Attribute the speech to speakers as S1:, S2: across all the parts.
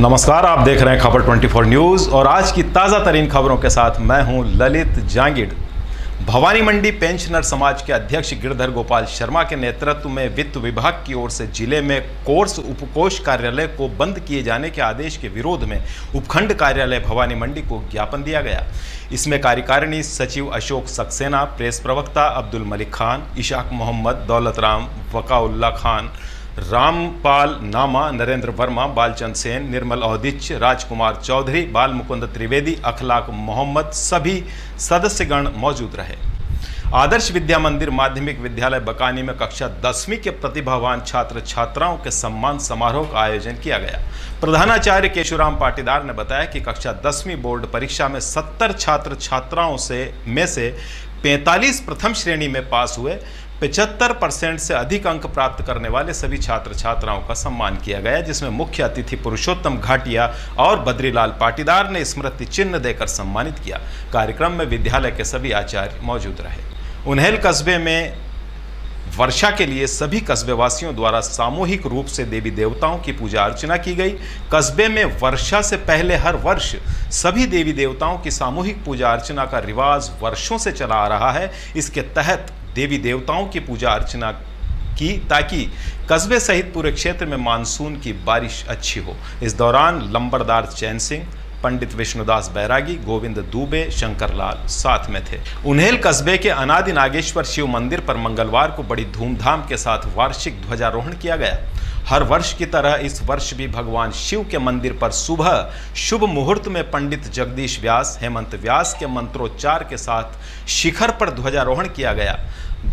S1: नमस्कार, आप देख रहे हैं खबर 24 न्यूज़ और आज की ताज़ा तरीन खबरों के साथ मैं हूं ललित जांगिड़। भवानी मंडी पेंशनर समाज के अध्यक्ष गिरधर गोपाल शर्मा के नेतृत्व में वित्त विभाग की ओर से जिले में कोर्स उपकोष कार्यालय को बंद किए जाने के आदेश के विरोध में उपखंड कार्यालय भवानी मंडी को ज्ञापन दिया गया। इसमें कार्यकारिणी सचिव अशोक सक्सेना, प्रेस प्रवक्ता अब्दुल मलिक खान, इशाक मोहम्मद, दौलत राम, वकाउल्ला खान, रामपाल नामा, नरेंद्र वर्मा, बालचंद सेन, निर्मल औदिच, राजकुमार चौधरी, बाल मुकुंद त्रिवेदी, अखलाक मोहम्मद सभी सदस्यगण मौजूद रहे। आदर्श विद्या मंदिर माध्यमिक विद्यालय बकानी में कक्षा 10वीं के प्रतिभावान छात्र छात्राओं के सम्मान समारोह का आयोजन किया गया। प्रधानाचार्य केशुराम पाटीदार ने बताया कि कक्षा 10वीं बोर्ड परीक्षा में 70 छात्र छात्राओं में से 45 प्रथम श्रेणी में पास हुए। 75% से अधिक अंक प्राप्त करने वाले सभी छात्र छात्राओं का सम्मान किया गया, जिसमें मुख्य अतिथि पुरुषोत्तम घाटिया और बद्रीलाल पाटीदार ने स्मृति चिन्ह देकर सम्मानित किया। कार्यक्रम में विद्यालय के सभी आचार्य मौजूद रहे। उन्हेल कस्बे में वर्षा के लिए सभी कस्बेवासियों द्वारा सामूहिक रूप से देवी देवताओं की पूजा अर्चना की गई। कस्बे में वर्षा से पहले हर वर्ष सभी देवी देवताओं की सामूहिक पूजा अर्चना का रिवाज वर्षों से चला आ रहा है। इसके तहत देवी देवताओं की पूजा अर्चना की ताकि कस्बे सहित पूरे क्षेत्र में मानसून की बारिश अच्छी हो। इस दौरान लंबरदार चैन सिंह, पंडित विष्णुदास बैरागी, गोविंद दुबे, शंकर लाल साथ में थे। उन्हेल कस्बे के अनादि नागेश्वर शिव मंदिर पर मंगलवार को बड़ी धूमधाम के साथ वार्षिक ध्वजारोहण किया गया। हर वर्ष की तरह इस वर्ष भी भगवान शिव के मंदिर पर सुबह शुभ मुहूर्त में पंडित जगदीश व्यास, हेमंत व्यास के मंत्रोच्चार के साथ शिखर पर ध्वजारोहण किया गया।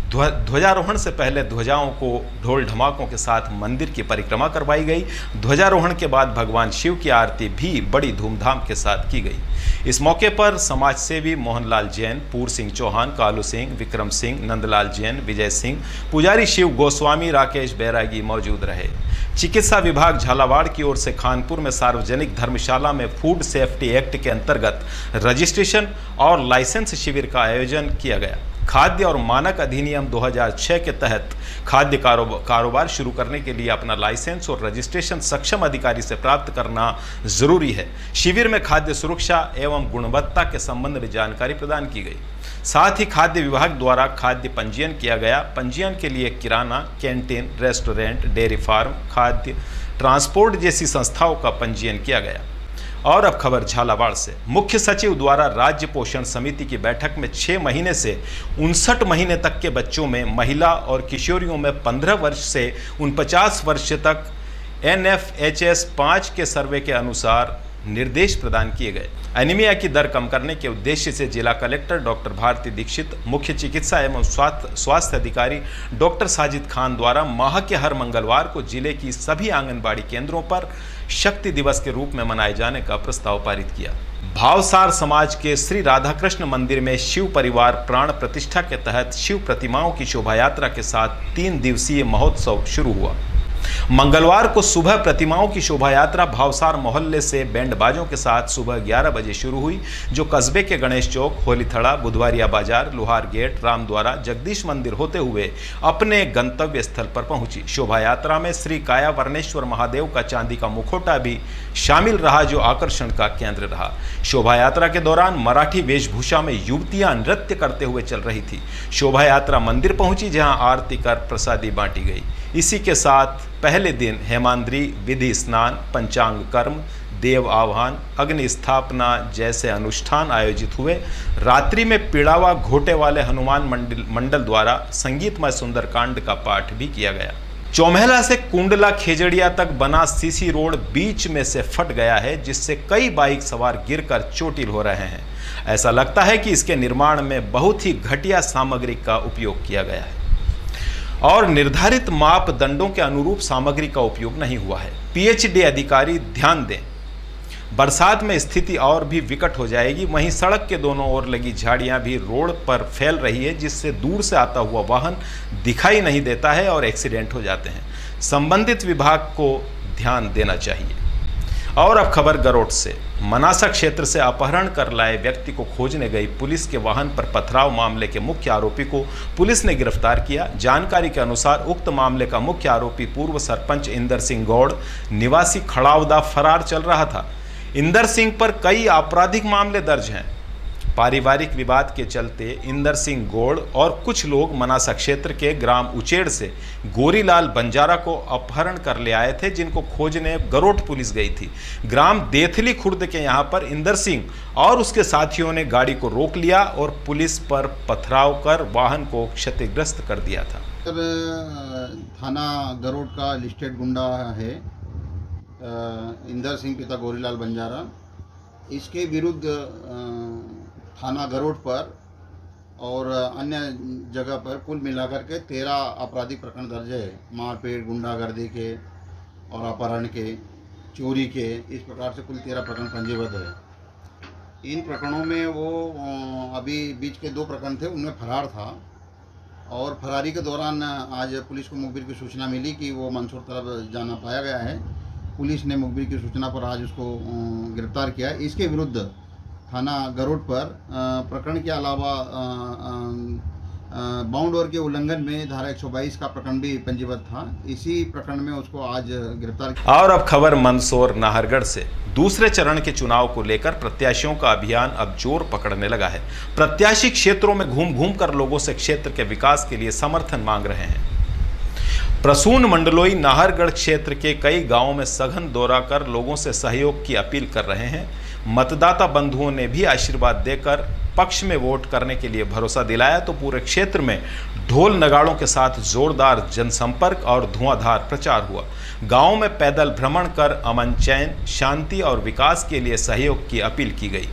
S1: ध्वजारोहण से पहले ध्वजाओं को ढोल ढमाकों के साथ मंदिर की परिक्रमा करवाई गई। ध्वजारोहण के बाद भगवान शिव की आरती भी बड़ी धूमधाम के साथ की गई। इस मौके पर समाज सेवी मोहनलाल जैन, पूर सिंह चौहान, कालू सिंह, विक्रम सिंह, नंदलाल जैन, विजय सिंह, पुजारी शिव गोस्वामी, राकेश बैरागी मौजूद रहे। चिकित्सा विभाग झालावाड़ की ओर से खानपुर में सार्वजनिक धर्मशाला में फूड सेफ्टी एक्ट के अंतर्गत रजिस्ट्रेशन और लाइसेंस शिविर का आयोजन किया गया। खाद्य और मानक अधिनियम 2006 के तहत खाद्य कारोबार शुरू करने के लिए अपना लाइसेंस और रजिस्ट्रेशन सक्षम अधिकारी से प्राप्त करना जरूरी है। शिविर में खाद्य सुरक्षा एवं गुणवत्ता के संबंध में जानकारी प्रदान की गई। साथ ही खाद्य विभाग द्वारा खाद्य पंजीयन किया गया। पंजीयन के लिए किराना, कैंटीन, रेस्टोरेंट, डेयरी फार्म, खाद्य ट्रांसपोर्ट जैसी संस्थाओं का पंजीयन किया गया। और अब खबर झालावाड़ से। मुख्य सचिव द्वारा राज्य पोषण समिति की बैठक में 6 महीने से 59 महीने तक के बच्चों में, महिला और किशोरियों में 15 वर्ष से 49 वर्ष तक NFHS 5 के सर्वे के अनुसार निर्देश प्रदान किए गए। एनीमिया की दर कम करने के उद्देश्य से जिला कलेक्टर डॉक्टर भारती दीक्षित, मुख्य चिकित्सा एवं स्वास्थ्य अधिकारी डॉक्टर साजिद खान द्वारा माह के हर मंगलवार को जिले की सभी आंगनबाड़ी केंद्रों पर शक्ति दिवस के रूप में मनाए जाने का प्रस्ताव पारित किया। भावसार समाज के श्री राधाकृष्ण मंदिर में शिव परिवार प्राण प्रतिष्ठा के तहत शिव प्रतिमाओं की शोभा यात्रा के साथ 3 दिवसीय महोत्सव शुरू हुआ। मंगलवार को सुबह प्रतिमाओं की शोभा यात्रा भावसार मोहल्ले से बैंड बाजों के साथ सुबह 11 बजे शुरू हुई, जो कस्बे के गणेश चौक, होली थड़ा, बुधवारिया बाजार, लोहार गेट, रामद्वारा, जगदीश मंदिर होते हुए अपने गंतव्य स्थल पर पहुंची। शोभा यात्रा में श्री कायावर्णेश्वर महादेव का चांदी का मुखौटा भी शामिल रहा, जो आकर्षण का केंद्र रहा। शोभा यात्रा के दौरान मराठी वेशभूषा में युवतियां नृत्य करते हुए चल रही थी। शोभा यात्रा मंदिर पहुंची, जहां आरती कर प्रसादी बांटी गई। इसी के साथ पहले दिन हेमांद्री, विधि स्नान, पंचांग कर्म, देव आह्वान, अग्नि स्थापना जैसे अनुष्ठान आयोजित हुए। रात्रि में पीड़ावा घोटे वाले हनुमान मंडल द्वारा संगीतमय सुंदरकांड का पाठ भी किया गया। चौमहला से कुंडला खेजड़िया तक बना सीसी रोड बीच में से फट गया है, जिससे कई बाइक सवार गिरकर चोटिल हो रहे हैं। ऐसा लगता है कि इसके निर्माण में बहुत ही घटिया सामग्री का उपयोग किया गया है और निर्धारित मापदंडों के अनुरूप सामग्री का उपयोग नहीं हुआ है। PhD अधिकारी ध्यान दें, बरसात में स्थिति और भी विकट हो जाएगी। वहीं सड़क के दोनों ओर लगी झाड़ियां भी रोड पर फैल रही है, जिससे दूर से आता हुआ वाहन दिखाई नहीं देता है और एक्सीडेंट हो जाते हैं। संबंधित विभाग को ध्यान देना चाहिए। और अब खबर गरोट से। मनासा क्षेत्र से अपहरण कर लाए व्यक्ति को खोजने गई पुलिस के वाहन पर पथराव मामले के मुख्य आरोपी को पुलिस ने गिरफ्तार किया। जानकारी के अनुसार उक्त मामले का मुख्य आरोपी पूर्व सरपंच इंदर सिंह गौड़ निवासी खड़ावदा फरार चल रहा था। इंदर सिंह पर कई आपराधिक मामले दर्ज हैं। पारिवारिक विवाद के चलते इंदर सिंह गौड़ और कुछ लोग मनासा क्षेत्र के ग्राम उचेड़ से गोरीलाल बंजारा को अपहरण कर ले आए थे, जिनको खोजने गरोट पुलिस गई थी। ग्राम देथली खुर्द के यहां पर इंदर सिंह और उसके साथियों ने गाड़ी को रोक लिया और पुलिस पर पथराव कर वाहन को क्षतिग्रस्त कर दिया था।
S2: थाना गरोट का लिस्टेड गुंडा है इंदर सिंह पिता गोरीलाल बंजारा। इसके विरुद्ध थाना गरोट पर और अन्य जगह पर कुल मिलाकर के 13 आपराधिक प्रकरण दर्ज है। मारपीट, गुंडागर्दी के और अपहरण के, चोरी के, इस प्रकार से कुल 13 प्रकरण पंजीबद्ध है। इन प्रकरणों में वो अभी बीच के 2 प्रकरण थे, उनमें फरार था और फरारी के दौरान आज पुलिस को मुखबिर की सूचना मिली कि वो मंदसौर तरफ जाना पाया गया है। पुलिस ने मुखबिर की सूचना पर आज उसको गिरफ्तार किया। इसके विरुद्ध थाना गरोट पर प्रकरण के अलावा बाउंड ओवर के उल्लंघन में धारा 122 का प्रकरण भी पंजीबद्ध था। इसी प्रकरण में उसको आज गिरफ्तार किया।
S1: और अब खबर मंदसौर नाहरगढ़ से। दूसरे चरण के चुनाव को लेकर प्रत्याशियों का अभियान अब जोर पकड़ने लगा है। प्रत्याशी क्षेत्रों में घूम घूम कर लोगों से क्षेत्र के विकास के लिए समर्थन मांग रहे हैं। प्रसून मंडलोई नाहरगढ़ क्षेत्र के कई गांवों में सघन दौरा कर लोगों से सहयोग की अपील कर रहे हैं। मतदाता बंधुओं ने भी आशीर्वाद देकर पक्ष में वोट करने के लिए भरोसा दिलाया, तो पूरे क्षेत्र में ढोल नगाड़ों के साथ जोरदार जनसंपर्क और धुआंधार प्रचार हुआ। गांव में पैदल भ्रमण कर अमन, चैन, शांति और विकास के लिए सहयोग की अपील की गई।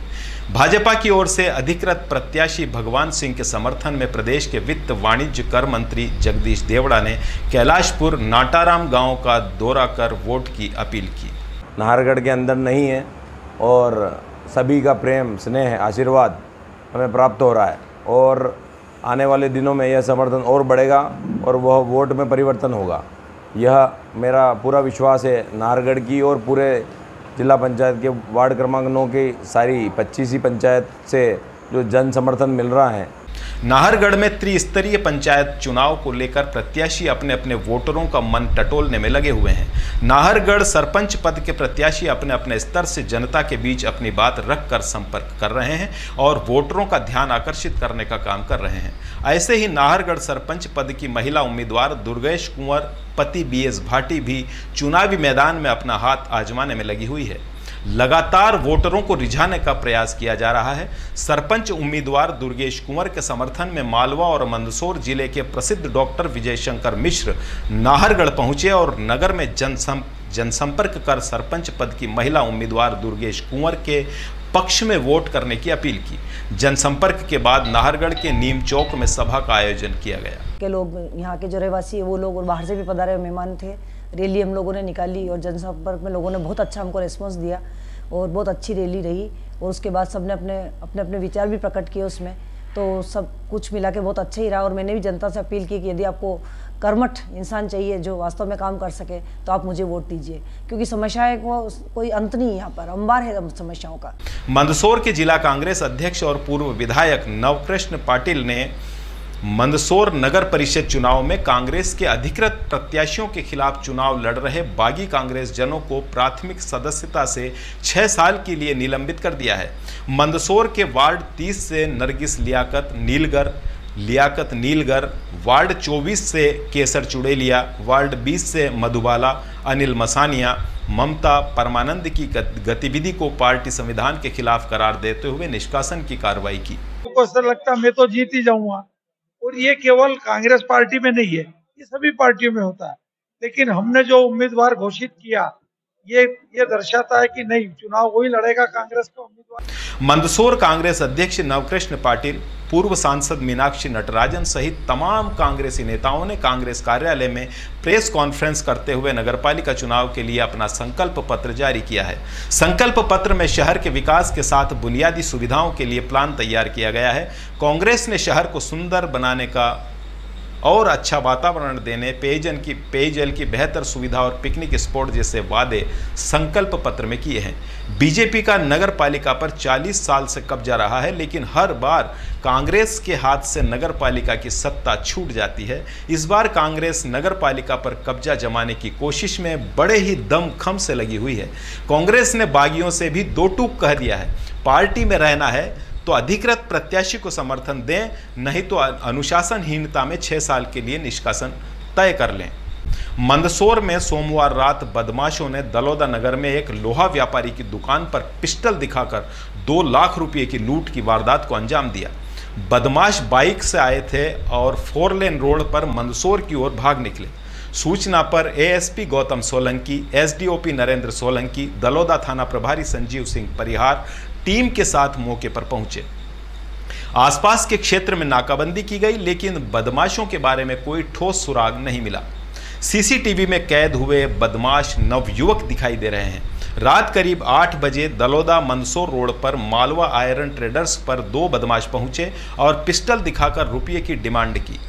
S1: भाजपा की ओर से अधिकृत प्रत्याशी भगवान सिंह के समर्थन में प्रदेश के वित्त वाणिज्य कर मंत्री जगदीश देवड़ा ने कैलाशपुर नाटाराम गांव का दौरा कर वोट की अपील की।
S3: नाहरगढ़ के अंदर नहीं है और सभी का प्रेम, स्नेह, आशीर्वाद हमें प्राप्त हो रहा है और आने वाले दिनों में यह समर्थन और बढ़ेगा और वह वोट में परिवर्तन होगा। यह मेरा पूरा विश्वास है। नाहरगढ़ की और पूरे जिला पंचायत के वार्ड क्रमांक 9 की सारी 25 पंचायत से जो जन समर्थन मिल रहा है।
S1: नाहरगढ़ में त्रिस्तरीय पंचायत चुनाव को लेकर प्रत्याशी अपने अपने वोटरों का मन टटोलने में लगे हुए हैं। नाहरगढ़ सरपंच पद के प्रत्याशी अपने अपने स्तर से जनता के बीच अपनी बात रखकर संपर्क कर रहे हैं और वोटरों का ध्यान आकर्षित करने का काम कर रहे हैं। ऐसे ही नाहरगढ़ सरपंच पद की महिला उम्मीदवार दुर्गेश कुंवर पति BS भाटी भी चुनावी मैदान में अपना हाथ आजमाने में लगी हुई है। लगातार वोटरों को रिझाने का प्रयास किया जा रहा है। सरपंच उम्मीदवार दुर्गेश कुंवर के समर्थन में मालवा और मंदसौर जिले के प्रसिद्ध डॉक्टर विजय शंकर मिश्र नाहरगढ़ पहुंचे और नगर में जनसंपर्क कर सरपंच पद की महिला उम्मीदवार दुर्गेश कुंवर के पक्ष में वोट करने की अपील की। जनसंपर्क के बाद नाहरगढ़ के नीम चौक में सभा का आयोजन किया गया।
S4: के लोग, यहाँ के जो रहवासी है वो लोग और बाहर से भी पधारे मेहमान थे। रैली हम लोगों ने निकाली और जनसंपर्क में लोगों ने बहुत अच्छा हमको रिस्पांस दिया और बहुत अच्छी रैली रही और उसके बाद सबने अपने विचार भी प्रकट किए उसमें, तो सब कुछ मिला के बहुत अच्छा ही रहा। और मैंने भी जनता से अपील की कि यदि आपको कर्मठ इंसान चाहिए जो वास्तव में काम कर सके तो आप मुझे वोट दीजिए, क्योंकि समस्याएं को कोई अंत नहीं, यहाँ पर अंबार है समस्याओं का।
S1: मंदसौर के जिला कांग्रेस अध्यक्ष और पूर्व विधायक नवकृष्ण पाटिल ने मंदसौर नगर परिषद चुनाव में कांग्रेस के अधिकृत प्रत्याशियों के खिलाफ चुनाव लड़ रहे बागी कांग्रेस जनों को प्राथमिक सदस्यता से 6 साल के लिए निलंबित कर दिया है। मंदसौर के वार्ड 30 से नरगिस लियाकत नीलगर, वार्ड 24 से केसर चुड़ेलिया, वार्ड 20 से मधुबाला, अनिल मसानिया, ममता परमानंद की गतिविधि को पार्टी संविधान के खिलाफ करार देते हुए निष्कासन की कार्रवाई की।
S5: ऐसा लगता मैं तो जीत ही जाऊंगा, और ये केवल कांग्रेस पार्टी में नहीं है, ये सभी पार्टियों में होता है। लेकिन हमने जो उम्मीदवार घोषित किया ये दर्शाता है कि नहीं, चुनाव वही लड़ेगा कांग्रेस का उम्मीदवार।
S1: मंदसौर कांग्रेस अध्यक्ष नवकृष्ण पाटिल, पूर्व सांसद मीनाक्षी नटराजन सहित तमाम कांग्रेसी नेताओं ने कांग्रेस कार्यालय में प्रेस कॉन्फ्रेंस करते हुए नगरपालिका चुनाव के लिए अपना संकल्प पत्र जारी किया है। संकल्प पत्र में शहर के विकास के साथ बुनियादी सुविधाओं के लिए प्लान तैयार किया गया है। कांग्रेस ने शहर को सुंदर बनाने का और अच्छा वातावरण देने, पेयजल की बेहतर सुविधा और पिकनिक स्पॉट जैसे वादे संकल्प पत्र में किए हैं। बीजेपी का नगर पालिका पर 40 साल से कब्जा रहा है, लेकिन हर बार कांग्रेस के हाथ से नगर पालिका की सत्ता छूट जाती है। इस बार कांग्रेस नगर पालिका पर कब्जा जमाने की कोशिश में बड़े ही दमखम से लगी हुई है। कांग्रेस ने बागियों से भी दो टूक कह दिया है, पार्टी में रहना है तो अधिकृत प्रत्याशी को समर्थन दें, नहीं तो अनुशासनहीनता में 6 साल के लिए निष्कासन तय कर लें। मंदसौर में सोमवार रात बदमाशों ने दलौदा नगर में एक लोहा व्यापारी की दुकान पर पिस्टल दिखाकर 2 लाख रुपए की लूट की वारदात को अंजाम दिया। बदमाश बाइक से आए थे और 4 लेन रोड पर मंदसौर की ओर भाग निकले। सूचना पर एएसपी गौतम सोलंकी, एसडीओपी नरेंद्र सोलंकी, दलौदा थाना प्रभारी संजीव सिंह परिहार टीम के साथ मौके पर पहुंचे। आसपास के क्षेत्र में नाकाबंदी की गई, लेकिन बदमाशों के बारे में कोई ठोस सुराग नहीं मिला। सीसीटीवी में कैद हुए बदमाश नवयुवक दिखाई दे रहे हैं। रात करीब 8 बजे दलौदा मंदसौर रोड पर मालवा आयरन ट्रेडर्स पर 2 बदमाश पहुंचे और पिस्टल दिखाकर रुपये की डिमांड की।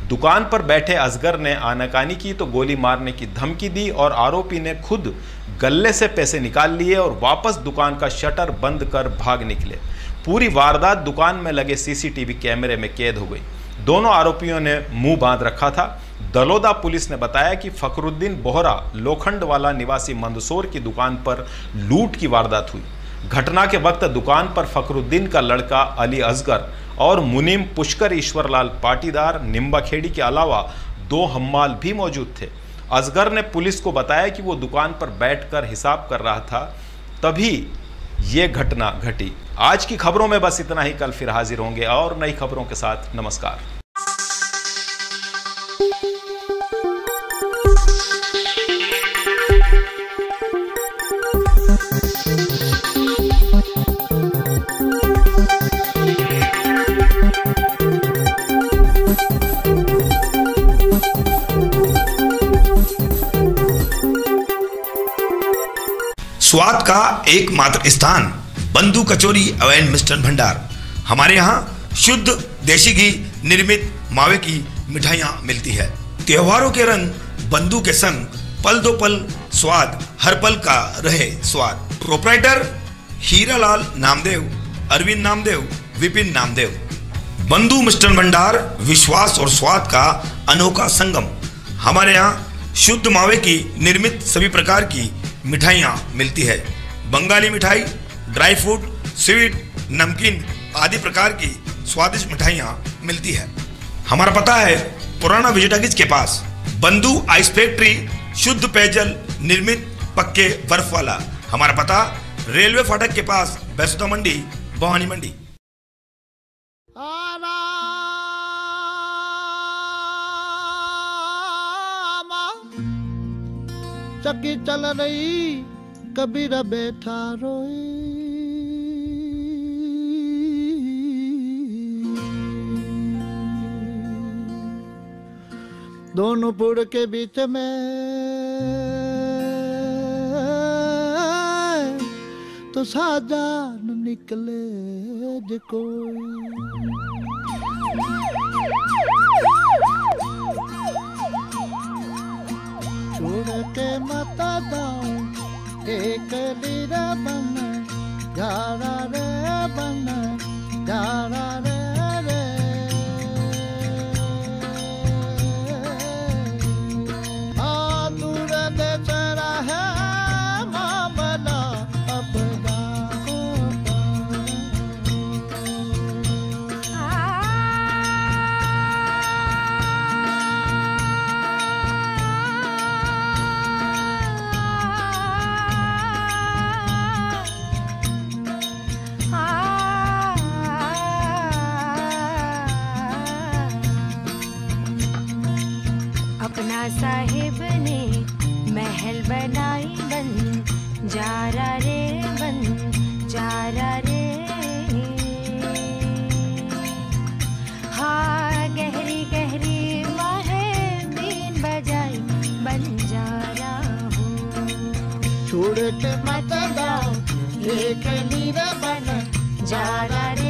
S1: दुकान पर बैठे असगर ने आनाकानी की तो गोली मारने की धमकी दी और आरोपी ने खुद गले से पैसे निकाल लिए और वापस दुकान का शटर बंद कर भाग निकले। पूरी वारदात दुकान में लगे सीसीटीवी कैमरे में कैद हो गई। दोनों आरोपियों ने मुंह बांध रखा था। दलौदा पुलिस ने बताया कि फखरुद्दीन बोहरा लोखंडवाला निवासी मंदसौर की दुकान पर लूट की वारदात हुई। घटना के वक्त दुकान पर फखरुद्दीन का लड़का अली असगर और मुनीम पुष्कर ईश्वरलाल पाटीदार निम्बाखेड़ी के अलावा 2 हम्माल भी मौजूद थे। असगर ने पुलिस को बताया कि वो दुकान पर बैठकर हिसाब कर रहा था, तभी ये घटना घटी। आज की खबरों में बस इतना ही। कल फिर हाजिर होंगे और नई खबरों के साथ। नमस्कार।
S6: स्वाद का एकमात्र स्थान बंधु कचौरी एवं मिष्ठान भंडार। हमारे यहाँ शुद्ध देशी घी निर्मित मावे की मिठाइयाँ मिलती है। त्योहारों के रंग बंधु के संग पल दो पल स्वाद, हर पल का रहे स्वाद। प्रोप्राइटर हीरालाल नामदेव, अरविंद नामदेव, विपिन नामदेव। बंधु मिष्ठान भंडार विश्वास और स्वाद का अनोखा संगम। हमारे यहाँ शुद्ध मावे की निर्मित सभी प्रकार की मिठाइयाँ मिलती है। बंगाली मिठाई, ड्राई फ्रूट, स्वीट, नमकीन आदि प्रकार की स्वादिष्ट मिठाइयाँ मिलती है। हमारा पता है पुराना विजयटागिज के पास। बंधु आइस फैक्ट्री, शुद्ध पेयजल निर्मित पक्के बर्फ वाला। हमारा पता रेलवे फाटक के पास, बैसुदा मंडी, भवानी मंडी।
S7: चक्की चल रही, कबीर बैठा रोए। दोनों पुड़ के बीच में तो साजान निकले जे कोई। छोड़ के मत दाओ एक लीरा बन, जारा रे बन, जारा रे रे। आ दूर देश रहे मामला अब जाओ।
S8: अपना साहिब ने महल बनाई बन, जारा रे बन, जारा रे। हाँ गहरी गहरी माहे बीन बजाई बंजारा हो।
S7: छोड़ के मत दाओ
S8: एक लीरा बन, जारा रे।